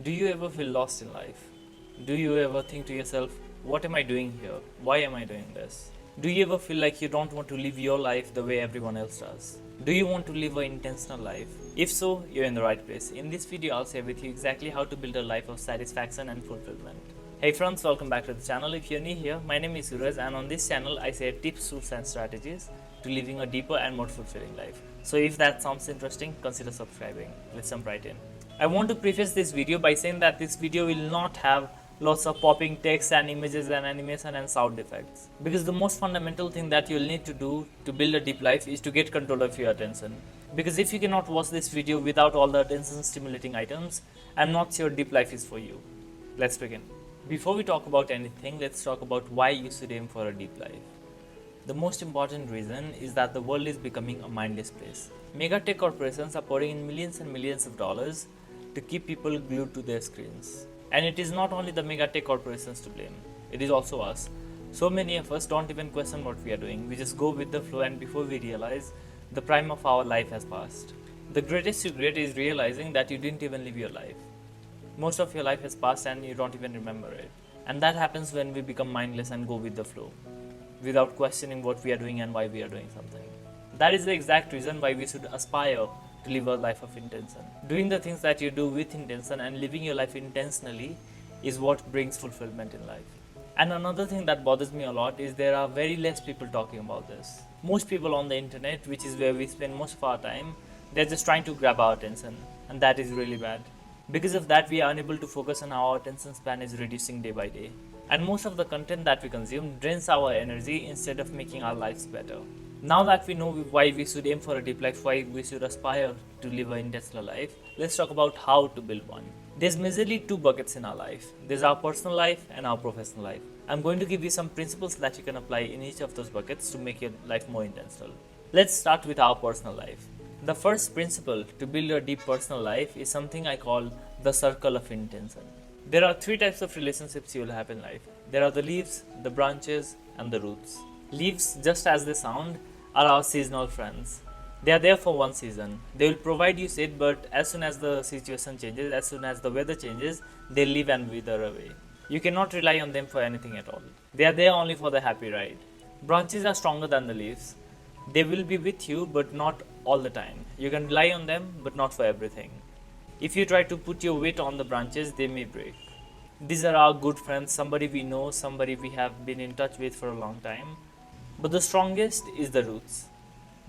Do you ever feel lost in life? Do you ever think to yourself, what am I doing here? Why am I doing this? Do you ever feel like you don't want to live your life the way everyone else does? Do you want to live an intentional life? If so, you're in the right place. In this video, I'll share with you exactly how to build a life of satisfaction and fulfillment. Hey friends, welcome back to the channel. If you're new here, my name is Suraj, and on this channel, I share tips, tools and strategies to living a deeper and more fulfilling life. So if that sounds interesting, consider subscribing. Let's jump right in. I want to preface this video by saying that this video will not have lots of popping text and images and animation and sound effects, because the most fundamental thing that you'll need to do to build a deep life is to get control of your attention. Because if you cannot watch this video without all the attention stimulating items, I'm not sure deep life is for you. Let's begin. Before we talk about anything, let's talk about why you should aim for a deep life. The most important reason is that the world is becoming a mindless place. Mega tech corporations are pouring in millions and millions of dollars to keep people glued to their screens. And it is not only the mega tech corporations to blame, it is also us. So many of us don't even question what we are doing, we just go with the flow, and before we realize, the prime of our life has passed. The greatest regret is realizing that you didn't even live your life. Most of your life has passed and you don't even remember it. And that happens when we become mindless and go with the flow, without questioning what we are doing and why we are doing something. That is the exact reason why we should aspire to live a life of intention. Doing the things that you do with intention and living your life intentionally is what brings fulfillment in life. And another thing that bothers me a lot is there are very less people talking about this. Most people on the internet, which is where we spend most of our time, they're just trying to grab our attention, and that is really bad. Because of that, we are unable to focus on how our attention span is reducing day by day. And most of the content that we consume drains our energy instead of making our lives better. Now that we know why we should aim for a deep life, why we should aspire to live an intentional life, let's talk about how to build one. There's majorly two buckets in our life. There's our personal life and our professional life. I'm going to give you some principles that you can apply in each of those buckets to make your life more intentional. Let's start with our personal life. The first principle to build a deep personal life is something I call the circle of intention. There are three types of relationships you will have in life. There are the leaves, the branches, and the roots. Leaves, just as they sound, are our seasonal friends. They are there for one season. They will provide you shade, but as soon as the situation changes, as soon as the weather changes, they leave and wither away. You cannot rely on them for anything at all. They are there only for the happy ride. Branches are stronger than the leaves. They will be with you, but not all the time. You can rely on them, but not for everything. If you try to put your weight on the branches, they may break. These are our good friends, somebody we know, somebody we have been in touch with for a long time. But the strongest is the roots.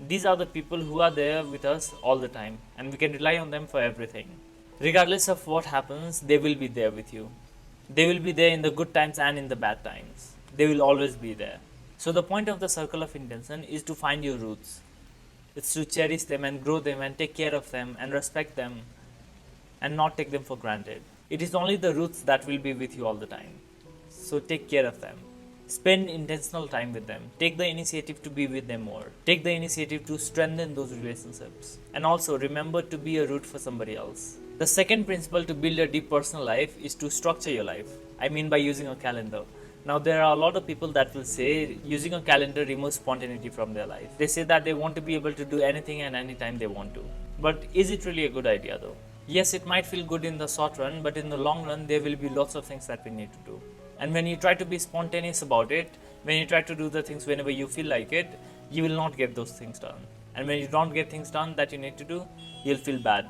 These are the people who are there with us all the time, and we can rely on them for everything. Regardless of what happens, they will be there with you. They will be there in the good times and in the bad times. They will always be there. So the point of the circle of intention is to find your roots. It's to cherish them and grow them and take care of them and respect them and not take them for granted. It is only the roots that will be with you all the time. So take care of them. Spend intentional time with them. Take the initiative to be with them more. Take the initiative to strengthen those relationships. And also remember to be a root for somebody else. The second principle to build a deep personal life is to structure your life. I mean by using a calendar. Now there are a lot of people that will say using a calendar removes spontaneity from their life. They say that they want to be able to do anything and anytime they want to. But is it really a good idea though? Yes, it might feel good in the short run, but in the long run there will be lots of things that we need to do. And when you try to be spontaneous about it, when you try to do the things whenever you feel like it, you will not get those things done. And when you don't get things done that you need to do, you'll feel bad.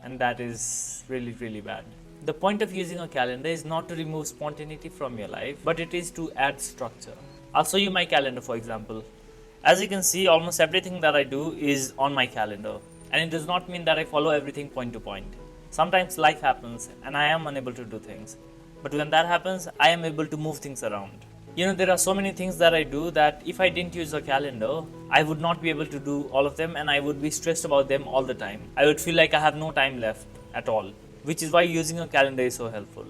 And that is really, really bad. The point of using a calendar is not to remove spontaneity from your life, but it is to add structure. I'll show you my calendar, for example. As you can see, almost everything that I do is on my calendar. And it does not mean that I follow everything point to point. Sometimes life happens and I am unable to do things. But when that happens, I am able to move things around. You know, there are so many things that I do that if I didn't use a calendar, I would not be able to do all of them and I would be stressed about them all the time. I would feel like I have no time left at all, which is why using a calendar is so helpful.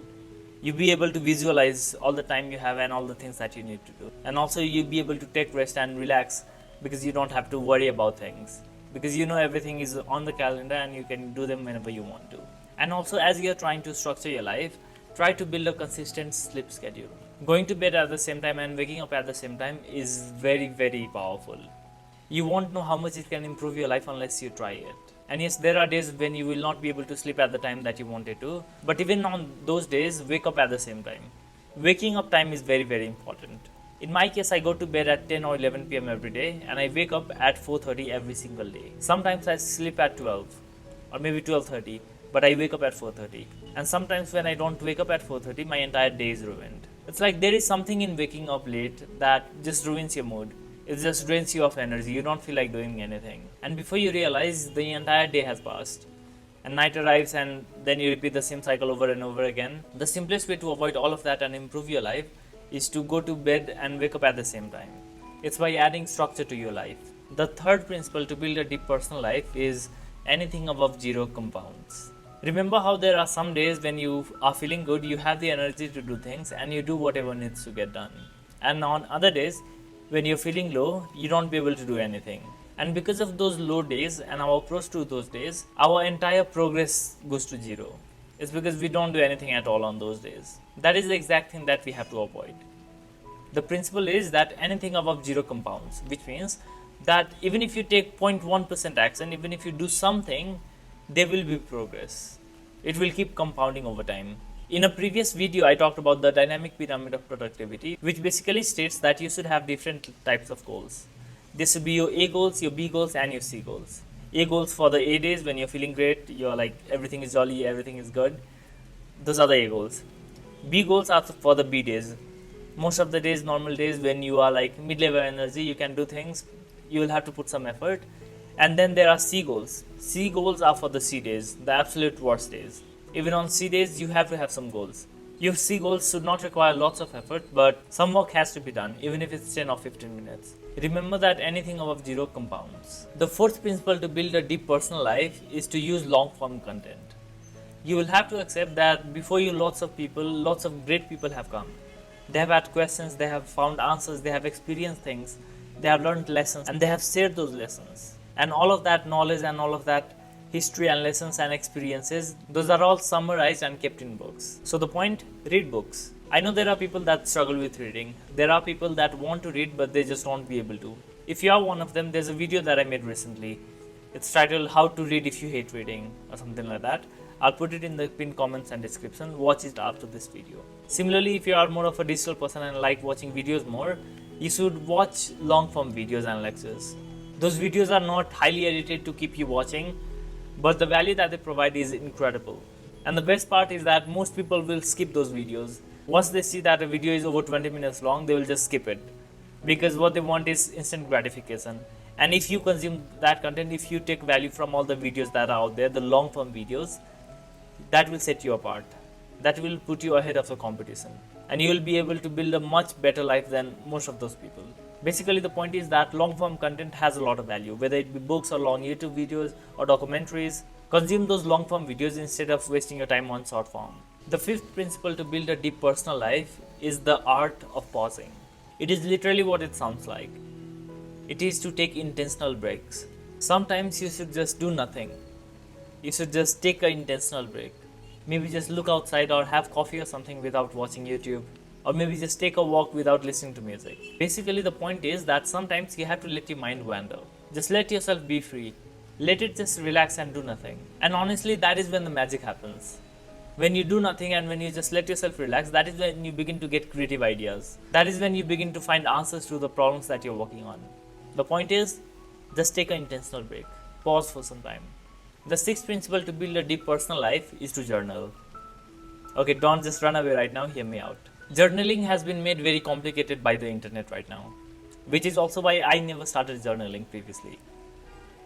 You'll be able to visualize all the time you have and all the things that you need to do. And also you'll be able to take rest and relax because you don't have to worry about things. Because you know everything is on the calendar and you can do them whenever you want to. And also as you're trying to structure your life, try to build a consistent sleep schedule. Going to bed at the same time and waking up at the same time is very, very powerful. You won't know how much it can improve your life unless you try it. And yes, there are days when you will not be able to sleep at the time that you wanted to, but even on those days, wake up at the same time. Waking up time is very, very important. In my case, I go to bed at 10 or 11 pm every day, and I wake up at 4:30 every single day. Sometimes I sleep at 12 or maybe 12:30, but I wake up at 4:30. And sometimes when I don't wake up at 4:30, my entire day is ruined. It's like there is something in waking up late that just ruins your mood. It just drains you of energy. You don't feel like doing anything. And before you realize, the entire day has passed. And night arrives, and then you repeat the same cycle over and over again. The simplest way to avoid all of that and improve your life is to go to bed and wake up at the same time. It's by adding structure to your life. The third principle to build a deep personal life is anything above zero compounds. Remember how there are some days when you are feeling good, you have the energy to do things, and you do whatever needs to get done. And on other days, when you're feeling low, you don't be able to do anything. And because of those low days and our approach to those days, our entire progress goes to zero. It's because we don't do anything at all on those days. That is the exact thing that we have to avoid. The principle is that anything above zero compounds, which means that even if you take 0.1% action, even if you do something, there will be progress. It will keep compounding over time. In a previous video, I talked about the dynamic pyramid of productivity, which basically states that you should have different types of goals. This would be your A goals, your B goals, and your C goals. A goals for the A days when you're feeling great, you're like everything is jolly, everything is good. Those are the A goals. B goals are for the B days. Most of the days, normal days, when you are like mid-level energy, you can do things, you will have to put some effort. And then there are C goals. C goals are for the C days, the absolute worst days. Even on C days, you have to have some goals. Your C goals should not require lots of effort, but some work has to be done, even if it's 10 or 15 minutes. Remember that anything above zero compounds. The fourth principle to build a deep personal life is to use long form content. You will have to accept that before you, lots of great people have come. They have had questions, they have found answers, they have experienced things, they have learned lessons, and they have shared those lessons. And all of that knowledge and all of that history and lessons and experiences, those are all summarized and kept in books. So the point, read books. I know there are people that struggle with reading. There are people that want to read but they just won't be able to. If you are one of them, there's a video that I made recently. It's titled How to Read If You Hate Reading or something like that. I'll put it in the pinned comments and description. Watch it after this video. Similarly, if you are more of a digital person and like watching videos more, you should watch long form videos and lectures. Those videos are not highly edited to keep you watching, but the value that they provide is incredible. And the best part is that most people will skip those videos. Once they see that a video is over 20 minutes long, they will just skip it. Because what they want is instant gratification. And if you consume that content, if you take value from all the videos that are out there, the long form videos, that will set you apart. That will put you ahead of the competition. And you will be able to build a much better life than most of those people. Basically, the point is that long form content has a lot of value, whether it be books or long YouTube videos or documentaries. Consume those long form videos instead of wasting your time on short form. The fifth principle to build a deep personal life is the art of pausing. It is literally what it sounds like. It is to take intentional breaks. Sometimes you should just do nothing. You should just take an intentional break. Maybe just look outside or have coffee or something without watching YouTube. Or maybe just take a walk without listening to music. Basically, the point is that sometimes you have to let your mind wander. Just let yourself be free. Let it just relax and do nothing. And honestly, that is when the magic happens. When you do nothing and when you just let yourself relax, that is when you begin to get creative ideas. That is when you begin to find answers to the problems that you're working on. The point is, just take an intentional break. Pause for some time. The sixth principle to build a deep personal life is to journal. Okay, don't just run away right now, hear me out. Journaling has been made very complicated by the internet right now, which is also why I never started journaling previously.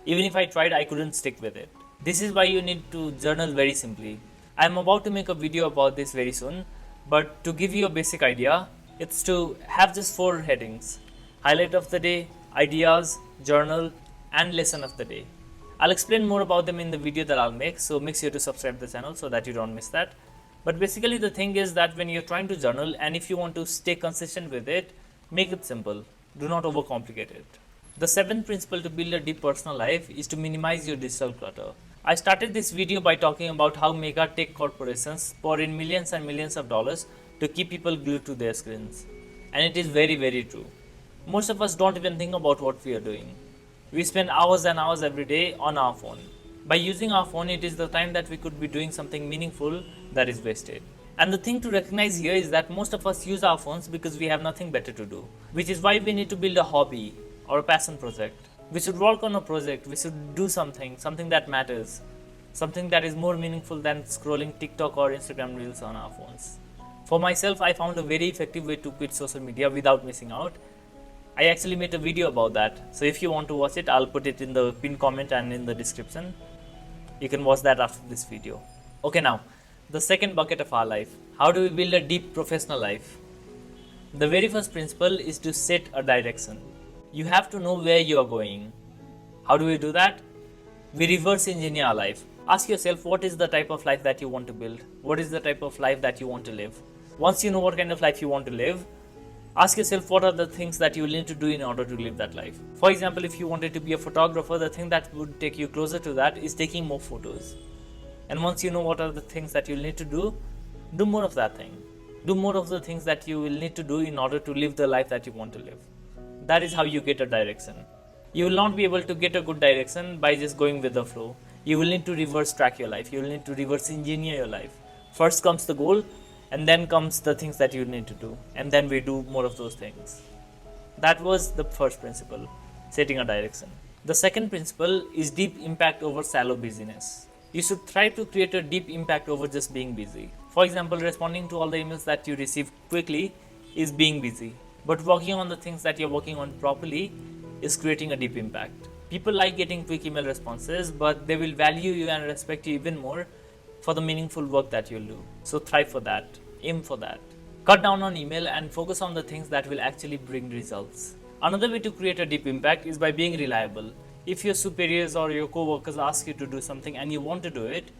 Even if I tried, I couldn't stick with it. This is why you need to journal very simply. I am about to make a video about this very soon, but to give you a basic idea, it's to have just 4 headings: highlight of the day, ideas, journal, and lesson of the day. I'll explain more about them in the video that I'll make, so make sure to subscribe to the channel so that you don't miss that. But basically the thing is that when you're trying to journal and if you want to stay consistent with it, make it simple. Do not overcomplicate it. The seventh principle to build a deep personal life is to minimize your digital clutter. I started this video by talking about how mega tech corporations pour in millions and millions of dollars to keep people glued to their screens. And it is very, very true. Most of us don't even think about what we are doing. We spend hours and hours every day on our phone. By using our phone, it is the time that we could be doing something meaningful that is wasted. And the thing to recognize here is that most of us use our phones because we have nothing better to do, which is why we need to build a hobby or a passion project. We should work on a project, we should do something that matters, something that is more meaningful than scrolling TikTok or Instagram reels on our phones. For myself, I found a very effective way to quit social media without missing out. I actually made a video about that, so if you want to watch it, I'll put it in the pinned comment and in the description. You can watch that after this video. Okay, now, the second bucket of our life. How do we build a deep professional life? The very first principle is to set a direction. You have to know where you are going. How do we do that? We reverse engineer our life. Ask yourself, what is the type of life that you want to build? What is the type of life that you want to live? Once you know what kind of life you want to live, ask yourself what are the things that you will need to do in order to live that life. For example, if you wanted to be a photographer, the thing that would take you closer to that is taking more photos. And once you know what are the things that you'll need to do more of that thing. Do more of the things that you will need to do in order to live the life that you want to live. That is how you get a direction. You will not be able to get a good direction by just going with the flow. You will need to reverse track your life. You will need to reverse engineer your life. First comes the goal, and then comes the things that you need to do, and then we do more of those things. That was the first principle, setting a direction. The second principle is deep impact over shallow busyness. You should try to create a deep impact over just being busy. For example, responding to all the emails that you receive quickly is being busy, but working on the things that you're working on properly is creating a deep impact. People like getting quick email responses, but they will value you and respect you even more for the meaningful work that you'll do. So thrive for that, aim for that. Cut down on email and focus on the things that will actually bring results. Another way to create a deep impact is by being reliable. If your superiors or your co-workers ask you to do something and you want to do it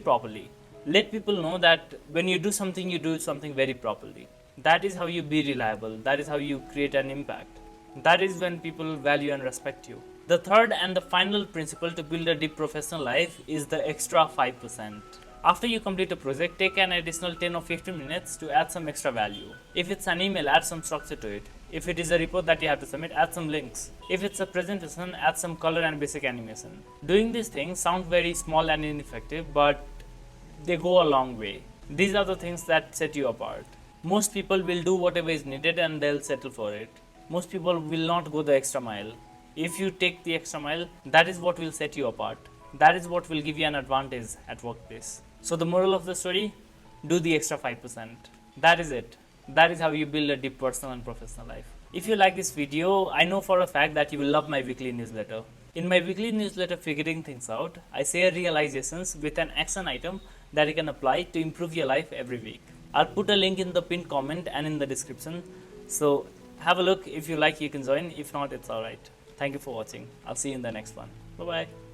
properly. Let people know that when you do something very properly. That is how you be reliable. That is how you create an impact. That is when people value and respect you. The third and the final principle to build a deep professional life is the extra 5%. After you complete a project, take an additional 10 or 15 minutes to add some extra value. If it's an email, add some structure to it. If it is a report that you have to submit, add some links. If it's a presentation, add some color and basic animation. Doing these things sound very small and ineffective, but they go a long way. These are the things that set you apart. Most people will do whatever is needed and they'll settle for it. Most people will not go the extra mile. If you take the extra mile, that is what will set you apart. That is what will give you an advantage at workplace. So the moral of the story, do the extra 5%. That is it. That is how you build a deep personal and professional life. If you like this video, I know for a fact that you will love my weekly newsletter. In my weekly newsletter, Figuring Things Out, I share realizations with an action item that you can apply to improve your life every week. I'll put a link in the pinned comment and in the description. So have a look. If you like, you can join. If not, it's alright. Thank you for watching. I'll see you in the next one. Bye-bye.